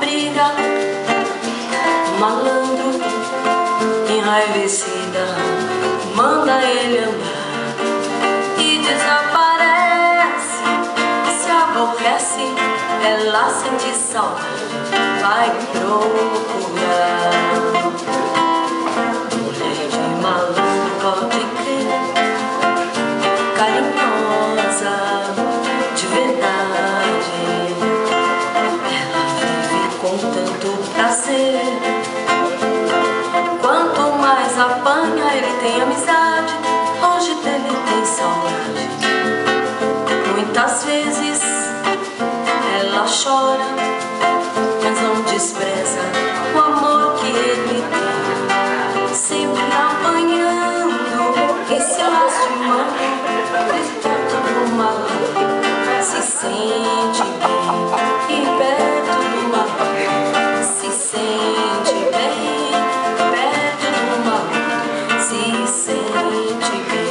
briga, malandro, enraivecida, manda ele andar e desaparece. Se aborrece, ela sente saudade, vai procurar. Mulher de malandro, pode crer, carinhosa, de verdade. Ela vive com tanto prazer. Quanto mais apanha, ele tem amizade, longe dele tem saudade. Muitas vezes ela chora, mas não despreza o amor que ele tem. Sempre apanhando e se lastimando, perto do malandro se sente bem, e perto do malandro se sente bem, perto do malandro se sente bem.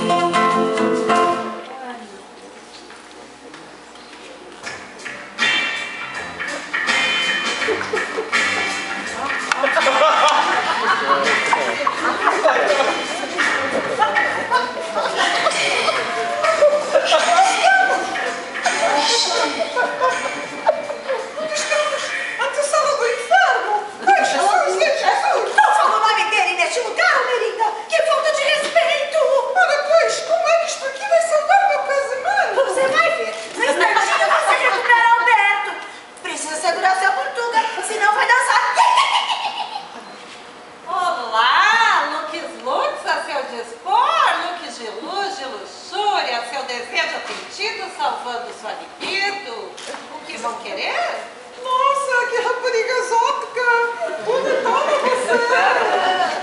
Salvando sua libido? O que vão querer? Nossa, que rapariga exótica! Bonitona você!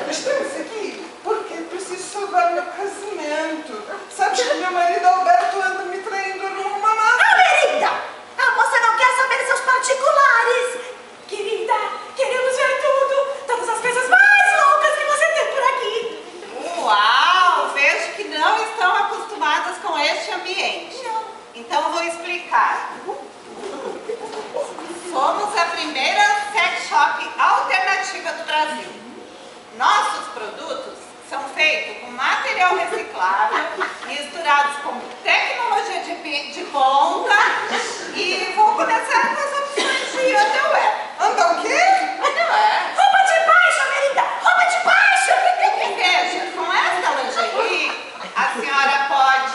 Estamos aqui porque preciso salvar meu casamento. Sabe que meu marido Alberto anda me traindo numa mamata. Alberita! A moça não quer saber seus particulares! Querida, queremos ver tudo! Todas as coisas mais loucas que você tem por aqui! Uau! Vejo que não estão acostumadas com este ambiente. Não. Então vou explicar. Somos a primeira sex shop alternativa do Brasil. Nossos produtos são feitos com material reciclável, misturados com tecnologia de ponta, e vou começar com as opções de underwear. Anda o quê? Underwear. Roupa de baixo, Alberita! Roupa de baixo! Veja, com esta lingerie, a senhora pode...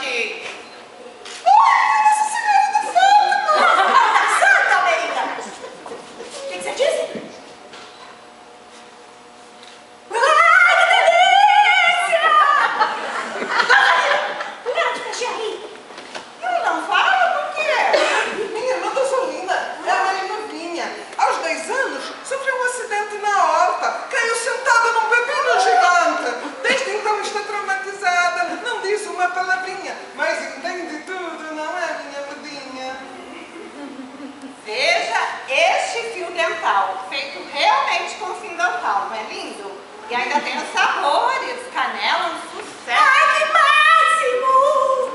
Feito realmente com fio dental, não é lindo? E ainda tem os sabores, canela, um sucesso. Ai, que máximo!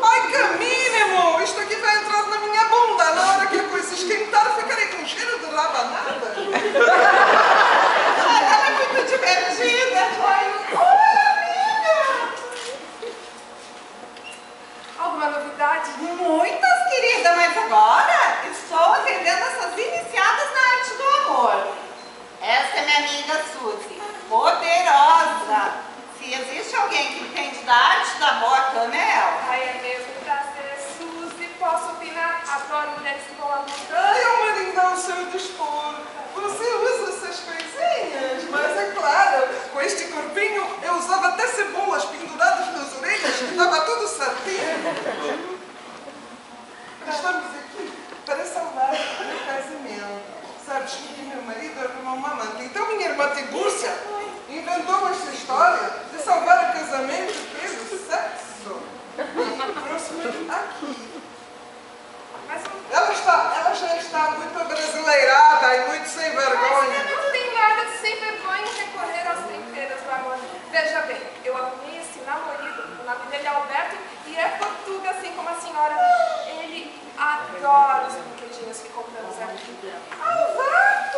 Ai, que mínimo! Isto aqui vai entrar na minha bunda. Na hora que a coisa esquentar, ficarei com cheiro de rabanada. Ai, ela é muito divertida. Olha, amiga! Alguma novidade? Muitas, querida, mas agora estou atendendo essas iniciadas na arte do amor. Essa é minha amiga Suzy, poderosa. Se existe alguém que entende da arte da boa cama, é ela. Ai, é mesmo, prazer, Suzy. Posso opinar? Adoro mulheres que vão à luta. Ai, o marido ao seu dispor. Você usa essas coisinhas, mas é claro, com este corpinho eu usava até cebolas penduradas nas orelhas, que estava tudo certinho. Estamos aqui para salvar o meu casamento. Sabes que meu marido arrumou uma amante. Então minha irmã Tibúrcia inventou esta história de salvar o casamento pelo sexo. E trouxe-me aqui. Mas Ela já está muito brasileirada e muito sem vergonha. eu não tenho nada de sem vergonha em recorrer aos temperos do amor. Veja bem, eu arrumei esse namorado, o nome dele é Alberto, e é portuga, assim como a senhora. Ele adora os brinquedinhos que compramos aqui. Alberto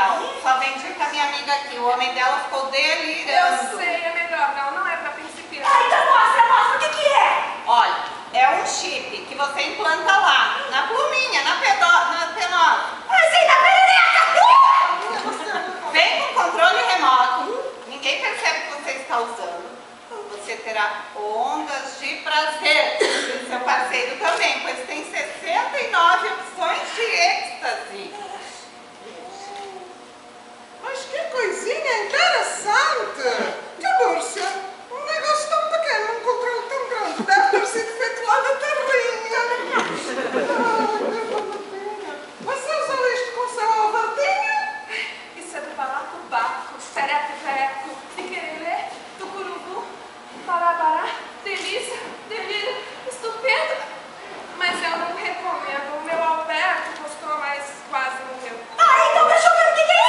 comercial. Só vendi pra minha amiga aqui. O homem dela ficou Eu delirando. sei, é melhor. Não é pra principiante. Ai, então mostra, o que é? Olha, é um chip que você implanta lá, na pluminha, na penosa. Assim, na perereca! Vem com controle remoto. Ninguém percebe que você está usando. Você terá ondas de prazer. E seu parceiro também, pois tem 69 opções de êxtase. Mas que coisinha interessante! Tiburcia, um negócio tão pequeno, um controle tão grande, deve ter sido feito lá na terrinha. Você usou isto com seu alvatinho? Isso é do balacobaco, tereco-tereco, tiquerelê, tucurubu, barabará, delícia, delírio, estupendo. Mas eu não recomendo. O meu Alberto gostou, mas quase morreu. Ah, então deixa eu ver o que é isso!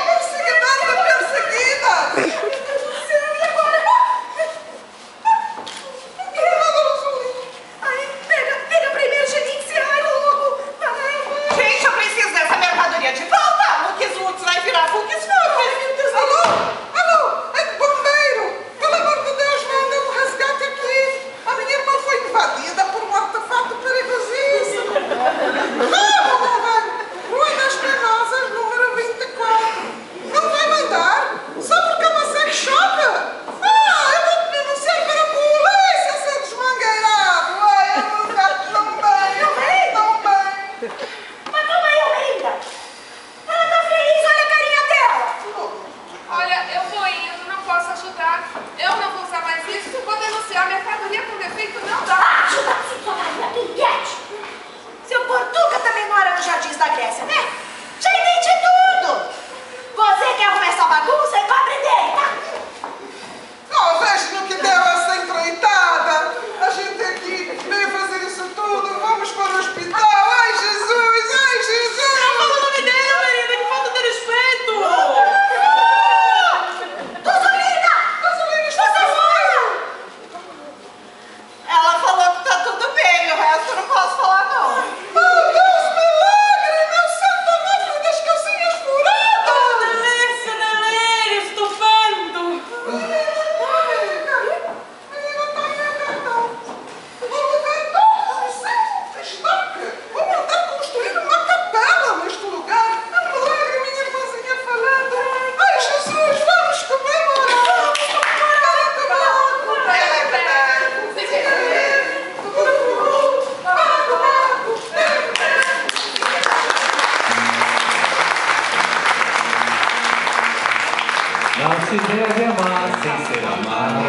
Perseguidora da perseguida! Meu Deus do céu, e agora? Ai, pega pra emergência, ai, logo! Vai. Gente, eu preciso dessa mercadoria de volta. Lux Lux vai virar Lux Lux. Alô? Alô? É bombeiro! Pelo amor de Deus, manda um resgate aqui! A minha irmã foi invadida por um artefato perigosíssimo! Vamos, Rua das Penosas, número 24. Não vai mandar? Só porque é uma sex shop? Ah, eu vou denunciar para a polícia, seu desmangueirado! Ai, eu não quero tão bem! Mas calma aí, Olinda! Ela tá feliz, olha a carinha dela! Olha, eu vou indo, não posso ajudar. Eu não vou usar mais isso. Vou denunciar. Mercadoria com defeito não dá. Ajuda sim, sua Maria Pinguete! Seu Portuga também mora nos Jardins da Grécia, né? Já entendi tudo! Você quer arrumar essa bagunça? É pra aprender, tá? Oh, veja no que deu essa empreitada! A gente aqui veio fazer isso tudo, vamos para o hospital! Ai, Jesus! Ai, Jesus! Fala o nome dela, Marina, que falta de respeito! Gasolina! Gasolina está Você fora! Ela falou que tá tudo bem, o resto eu não posso falar não. Meu Deus, milagre! Meu santo amor das calcinhas furadas! Delícia, delírio, estupendo! Menina, tá aí, não. Vou levar todo o centro de destaque! Vou mandar construir uma capela neste lugar! É um milagre, minha irmãzinha falando! Ai, Jesus, vamos comemorar! Não se deve amar sem ser amado.